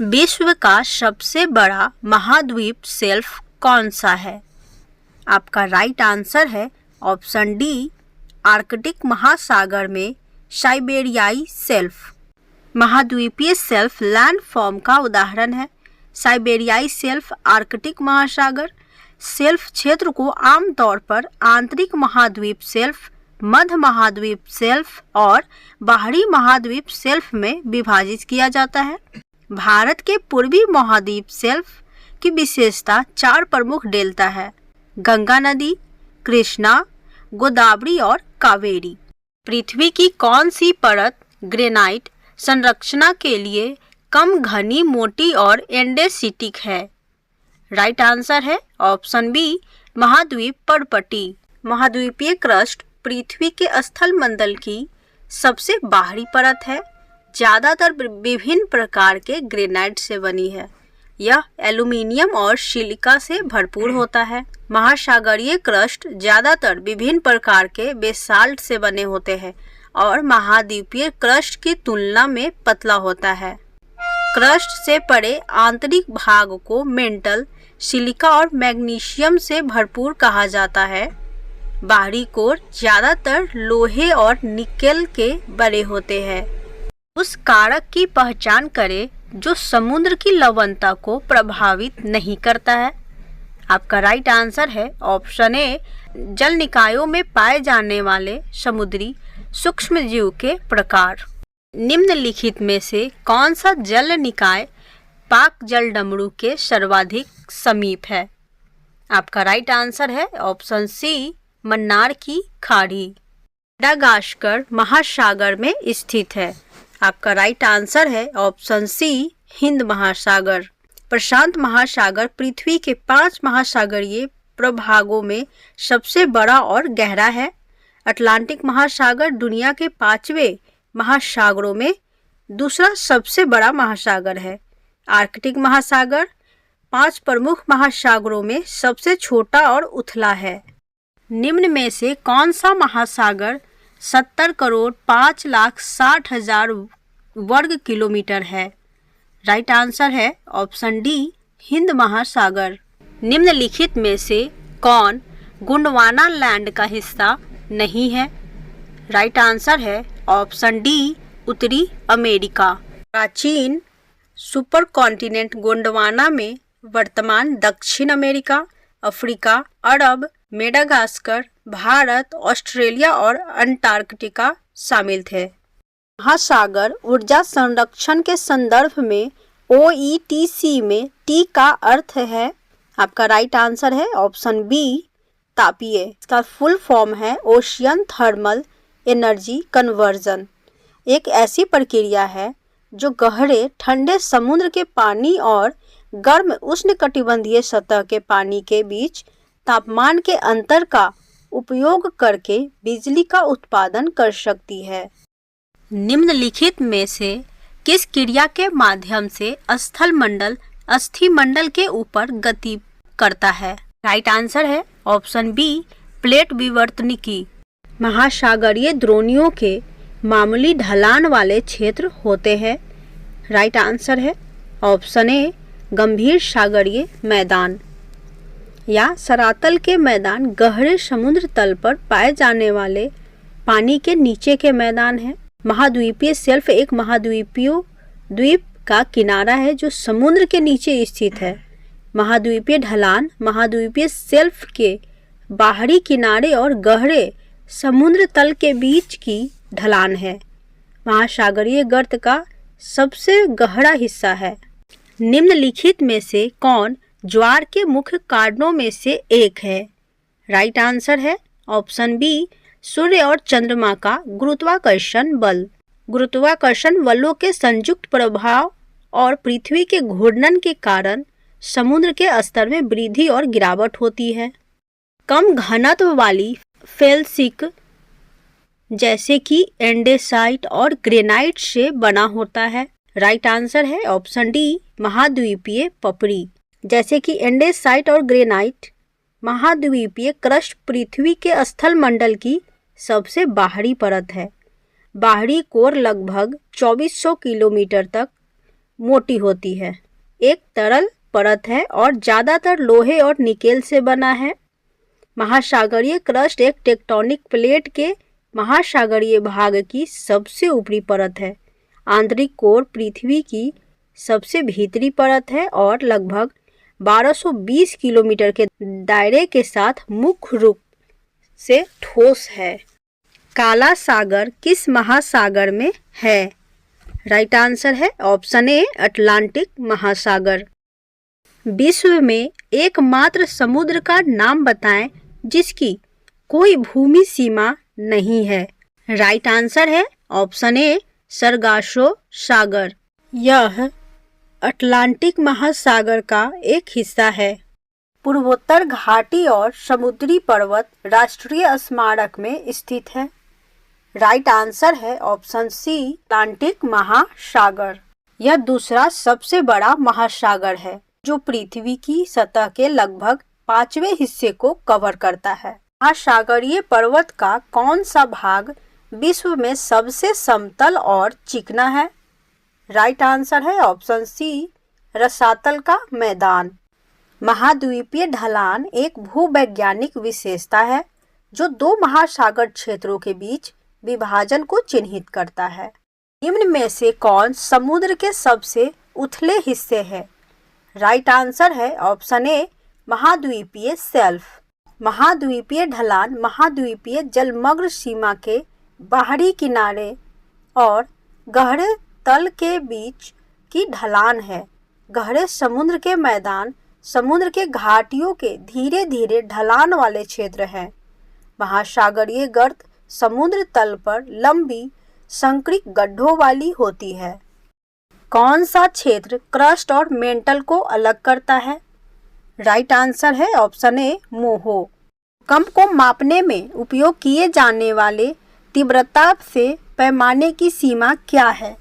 विश्व का सबसे बड़ा महाद्वीप शेल्फ कौन सा है? आपका राइट आंसर है ऑप्शन डी, आर्कटिक महासागर में साइबेरियाई शेल्फ। महाद्वीपीय शेल्फ लैंडफॉर्म का उदाहरण है। साइबेरियाई शेल्फ, आर्कटिक महासागर शेल्फ क्षेत्र को आमतौर पर आंतरिक महाद्वीप शेल्फ, मध्य महाद्वीप शेल्फ और बाहरी महाद्वीप शेल्फ में विभाजित किया जाता है। भारत के पूर्वी महाद्वीप शेल्फ की विशेषता 4 प्रमुख डेल्टा है: गंगा नदी, कृष्णा, गोदावरी और कावेरी। पृथ्वी की कौन सी परत ग्रेनाइट संरचना के लिए कम घनी, मोटी और एंडेसिटिक है? राइट आंसर है ऑप्शन बी, महाद्वीप पर्पटी। महाद्वीपीय क्रस्ट पृथ्वी के स्थल मंडल की सबसे बाहरी परत है। ज़्यादातर विभिन्न प्रकार के ग्रेनाइट से बनी है। यह एल्यूमीनियम और सिलिका से भरपूर होता है। महासागरीय क्रस्ट ज़्यादातर विभिन्न प्रकार के बेसाल्ट से बने होते हैं और महाद्वीपीय क्रस्ट की तुलना में पतला होता है। क्रस्ट से परे आंतरिक भाग को मेंटल, सिलिका और मैग्नीशियम से भरपूर कहा जाता है। बाहरी कोर ज़्यादातर लोहे और निकेल के बने होते हैं। उस कारक की पहचान करें जो समुद्र की लवणता को प्रभावित नहीं करता है। आपका राइट आंसर है ऑप्शन ए, जल निकायों में पाए जाने वाले समुद्री सूक्ष्मजीव के प्रकार। निम्नलिखित में से कौन सा जल निकाय पाक जलडमरू के सर्वाधिक समीप है? आपका राइट आंसर है ऑप्शन सी, मन्नार की खाड़ी। मेडागास्कर महासागर में स्थित है। आपका राइट आंसर है ऑप्शन सी, हिंद महासागर। प्रशांत महासागर पृथ्वी के 5 महासागरीय प्रभागों में सबसे बड़ा और गहरा है। अटलांटिक महासागर दुनिया के 5वें महासागरों में दूसरा सबसे बड़ा महासागर है। आर्कटिक महासागर 5 प्रमुख महासागरों में सबसे छोटा और उथला है। निम्न में से कौन सा महासागर 70 करोड़ 5,60,000 वर्ग किलोमीटर है? राइट आंसर है ऑप्शन डी, हिंद महासागर। निम्नलिखित में से कौन गोंडवाना लैंड का हिस्सा नहीं है? राइट आंसर है ऑप्शन डी, उत्तरी अमेरिका। प्राचीन सुपर कॉन्टिनेंट गोंडवाना में वर्तमान दक्षिण अमेरिका, अफ्रीका, अरब, मेडागास्कर, भारत, ऑस्ट्रेलिया और अंटार्कटिका शामिल थे। महासागर ऊर्जा संरक्षण के संदर्भ में OETC में टी का अर्थ है। आपका राइट आंसर है ऑप्शन बी, तापीय। इसका फुल फॉर्म है ओशियन थर्मल एनर्जी कन्वर्जन। एक ऐसी प्रक्रिया है जो गहरे ठंडे समुद्र के पानी और गर्म उष्णकटिबंधीय सतह के पानी के बीच तापमान के अंतर का उपयोग करके बिजली का उत्पादन कर सकती है। निम्नलिखित में से किस क्रिया के माध्यम से स्थल मंडल अस्थिमंडल के ऊपर गति करता है? राइट आंसर है ऑप्शन बी, प्लेट विवर्तनिकी। महासागरीय द्रोणियों के मामूली ढलान वाले क्षेत्र होते हैं। राइट आंसर है ऑप्शन ए, गंभीर सागरीय मैदान या सरातल के मैदान गहरे समुद्र तल पर पाए जाने वाले पानी के नीचे के मैदान हैं। महाद्वीपीय शेल्फ एक महाद्वीपीय द्वीप का किनारा है जो समुद्र के नीचे स्थित है। महाद्वीपीय ढलान महाद्वीपीय शेल्फ के बाहरी किनारे और गहरे समुद्र तल के बीच की ढलान है। महासागरीय गर्त का सबसे गहरा हिस्सा है। निम्नलिखित में से कौन ज्वार के मुख्य कारणों में से एक है? राइट आंसर है ऑप्शन बी, सूर्य और चंद्रमा का गुरुत्वाकर्षण बल। गुरुत्वाकर्षण बलों के संयुक्त प्रभाव और पृथ्वी के घूर्णन के कारण समुद्र के स्तर में वृद्धि और गिरावट होती है। कम घनत्व वाली फेल्सिक जैसे कि एंडेसाइट और ग्रेनाइट से बना होता है। राइट आंसर है ऑप्शन डी, महाद्वीपीय पपड़ी। जैसे कि एंडेसाइट और ग्रेनाइट महाद्वीपीय क्रस्ट पृथ्वी के स्थल मंडल की सबसे बाहरी परत है। बाहरी कोर लगभग 2400 किलोमीटर तक मोटी होती है। एक तरल परत है और ज़्यादातर लोहे और निकेल से बना है। महासागरीय क्रस्ट एक टेक्टोनिक प्लेट के महासागरीय भाग की सबसे ऊपरी परत है। आंतरिक कोर पृथ्वी की सबसे भीतरी परत है और लगभग 1220 किलोमीटर के दायरे के साथ मुख्य रूप से ठोस है। काला सागर किस महासागर में है? राइट आंसर है ऑप्शन ए अटलांटिक महासागर। विश्व में एकमात्र समुद्र का नाम बताएं जिसकी कोई भूमि सीमा नहीं है। राइट आंसर है ऑप्शन ए सरगासो सागर। यह अटलांटिक महासागर का एक हिस्सा है। पूर्वोत्तर घाटी और समुद्री पर्वत राष्ट्रीय स्मारक में स्थित है। राइट आंसर है ऑप्शन सी अटलांटिक महासागर। यह दूसरा सबसे बड़ा महासागर है जो पृथ्वी की सतह के लगभग 5वें हिस्से को कवर करता है। महासागरीय पर्वत का कौन सा भाग विश्व में सबसे समतल और चिकना है? राइट आंसर है ऑप्शन सी रसातल का मैदान। महाद्वीपीय ढलान एक भूवैज्ञानिक विशेषता है जो दो महासागर क्षेत्रों के बीच विभाजन को चिन्हित करता है। निम्न में से कौन समुद्र के सबसे उथले हिस्से है? राइट आंसर है ऑप्शन ए महाद्वीपीय शेल्फ। महाद्वीपीय ढलान महाद्वीपीय जलमग्न सीमा के बाहरी किनारे और गहरे तल के बीच की ढलान है। गहरे समुद्र के मैदान समुद्र के घाटियों के धीरे धीरे ढलान वाले क्षेत्र हैं। महासागरीय गर्त समुद्र तल पर लंबी संकरित गड्ढों वाली होती है। कौन सा क्षेत्र क्रस्ट और मेंटल को अलग करता है? राइट आंसर है ऑप्शन ए मोहो। भूकंप को मापने में उपयोग किए जाने वाले तीव्रता से पैमाने की सीमा क्या है?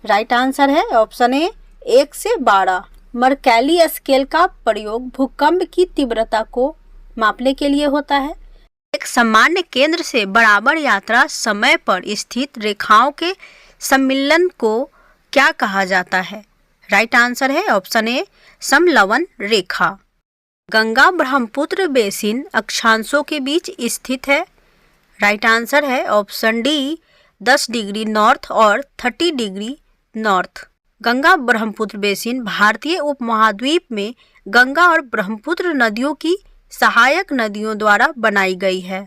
राइट आंसर है ऑप्शन ए 1 से 12। मर्कैली स्केल का प्रयोग भूकंप की तीव्रता को मापने के लिए होता है। एक सामान्य केंद्र से बराबर यात्रा समय पर स्थित रेखाओं के सम्मिलन को क्या कहा जाता है? राइट आंसर है ऑप्शन ए समलवन रेखा। गंगा ब्रह्मपुत्र बेसिन अक्षांशों के बीच स्थित है। राइट आंसर है ऑप्शन डी 10 डिग्री नॉर्थ और 30 degree north. Ganga Brahmaputra basin भारतीय उपमहाद्वीप में गंगा और ब्रह्मपुत्र नदियों की सहायक नदियों द्वारा बनाई गई है।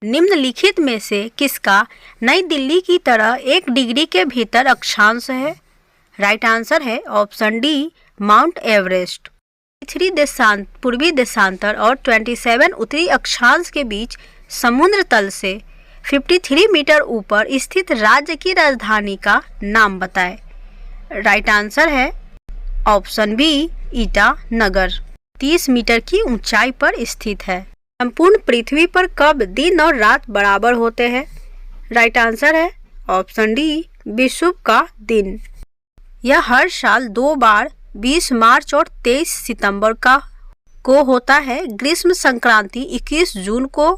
निम्नलिखित में से किसका नई दिल्ली की तरह 1 डिग्री के भीतर अक्षांश है? राइट आंसर है ऑप्शन डी माउंट एवरेस्ट। पूर्वी देशांतर और 27 उत्तरी अक्षांश के बीच समुद्र तल से 53 मीटर ऊपर स्थित राज्य की राजधानी का नाम बताएं। राइट आंसर है ऑप्शन बी ईटानगर। 30 मीटर की ऊंचाई पर स्थित है। संपूर्ण पृथ्वी पर कब दिन और रात बराबर होते हैं? राइट आंसर है ऑप्शन डी विषुव का दिन। यह हर साल 2 बार 20 मार्च और 23 सितंबर को होता है। ग्रीष्म संक्रांति 21 जून को,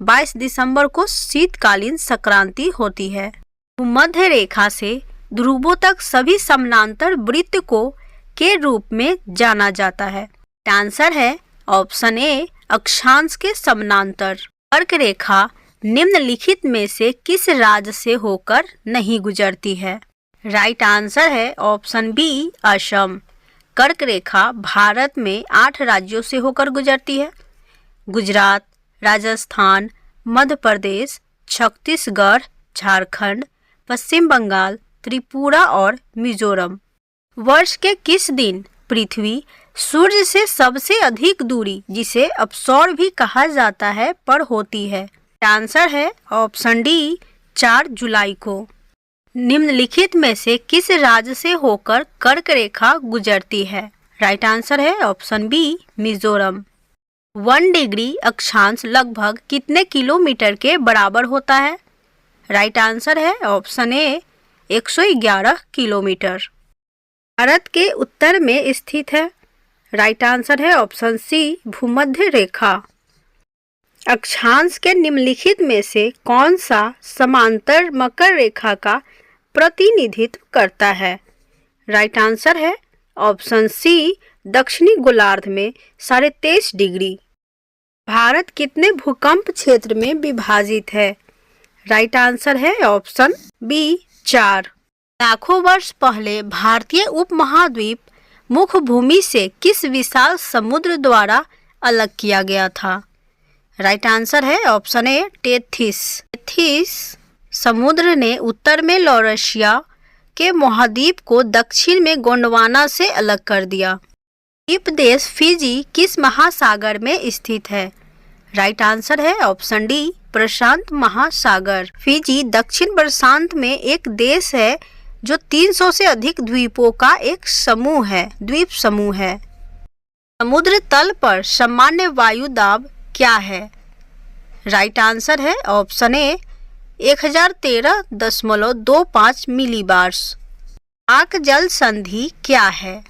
22 दिसंबर को शीतकालीन संक्रांति होती है। भूमध्य रेखा से ध्रुवों तक सभी समानांतर वृत्त को के रूप में जाना जाता है। आंसर है ऑप्शन ए अक्षांश के समानांतर। कर्क रेखा निम्नलिखित में से किस राज्य से होकर नहीं गुजरती है? राइट आंसर है ऑप्शन बी असम। कर्क रेखा भारत में 8 राज्यों से होकर गुजरती है। गुजरात, राजस्थान, मध्य प्रदेश, छत्तीसगढ़, झारखंड, पश्चिम बंगाल, त्रिपुरा और मिजोरम। वर्ष के किस दिन पृथ्वी सूर्य से सबसे अधिक दूरी, जिसे अपसौर भी कहा जाता है, पर होती है? आंसर है ऑप्शन डी 4 जुलाई को। निम्नलिखित में से किस राज्य से होकर कर्क रेखा गुजरती है? राइट आंसर है ऑप्शन बी मिजोरम। 1 डिग्री अक्षांश लगभग कितने किलोमीटर के बराबर होता है? राइट आंसर है ऑप्शन ए 111 किलोमीटर। भारत के उत्तर में स्थित है। राइट आंसर है ऑप्शन सी भूमध्य रेखा। अक्षांश के निम्नलिखित में से कौन सा समांतर मकर रेखा का प्रतिनिधित्व करता है? राइट आंसर है ऑप्शन सी दक्षिणी गोलार्ध में 23.5 डिग्री। भारत कितने भूकंप क्षेत्र में विभाजित है? राइट आंसर है ऑप्शन बी 4। लाखों वर्ष पहले भारतीय उपमहाद्वीप मुख्य भूमि से किस विशाल समुद्र द्वारा अलग किया गया था? राइट आंसर है ऑप्शन ए टेथिस। टेथिस समुद्र ने उत्तर में लॉरेशिया के महाद्वीप को दक्षिण में गोंडवाना से अलग कर दिया। द्वीप देश फिजी किस महासागर में स्थित है? राइट आंसर है ऑप्शन डी प्रशांत महासागर। फिजी दक्षिण प्रशांत में एक देश है जो 300 से अधिक द्वीपों का एक समूह है, द्वीप समूह है। समुद्र तल पर सामान्य वायु दाब क्या है? राइट आंसर है ऑप्शन ए 1013.25 मिलीबार्स। पाक जल संधि क्या है?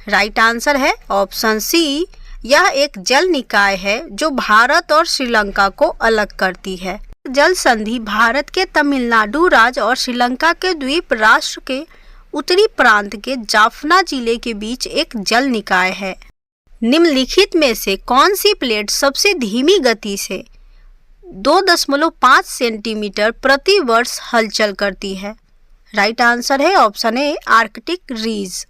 राइट आंसर है ऑप्शन सी यह एक जल निकाय है जो भारत और श्रीलंका को अलग करती है। जल संधि भारत के तमिलनाडु राज्य और श्रीलंका के द्वीप राष्ट्र के उत्तरी प्रांत के जाफना जिले के बीच एक जल निकाय है। निम्नलिखित में से कौन सी प्लेट सबसे धीमी गति से 2.5 सेंटीमीटर प्रति वर्ष हलचल करती है? राइट आंसर है ऑप्शन ए आर्कटिक रीज।